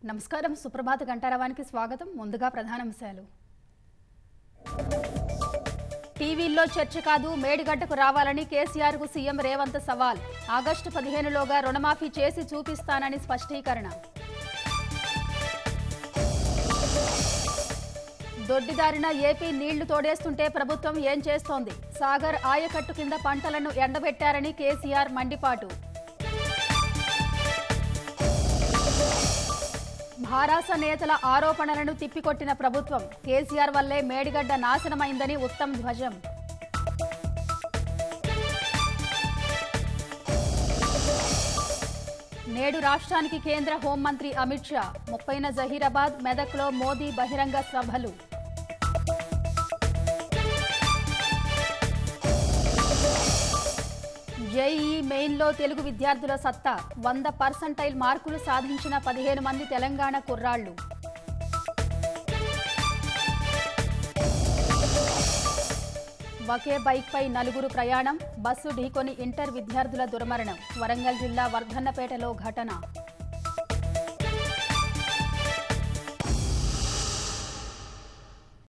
నమస్కారం సుప్రభాత గంటారవానికి స్వాగతం. ముందుగా ప్రధానాంశాలు. టీవీల్లో చర్చ కాదు, మేడిగడ్డకు రావాలని కేసీఆర్కు సీఎం రేవంత్ సవాల్. ఆగస్టు 15లోగా రుణమాఫీ చేసి చూపిస్తానని స్పష్టీకరణ. దొడ్డిదారిన ఏపీ నీళ్లు తోడేస్తుంటే ప్రభుత్వం ఏం చేస్తోంది? సాగర్ ఆయకట్టు కింద పంటలను ఎండబెట్టారని కేసీఆర్ మండిపాటు. భారాస నేతల ఆరోపణలను తిప్పికొట్టిన ప్రభుత్వం. కేసీఆర్ వల్లే మేడిగడ్డ నాశనమైందని ఉత్తమ్ ధ్వజం. నేడు రాష్ట్రానికి కేంద్ర హోంమంత్రి అమిత్ షా. 30న జహీరాబాద్, మెదక్లో మోదీ బహిరంగ సభలు. జేఈఈ మెయిన్లో తెలుగు విద్యార్థుల సత్తా. 100% మార్కులు సాధించిన 15 మంది తెలంగాణ కుర్రాళ్లు. ఒకే బైక్పై 4 ప్రయాణం. బస్సు ఢీకొని ఇంటర్ విద్యార్థుల దుర్మరణం. వరంగల్ జిల్లా వర్ధన్నపేటలో ఘటన.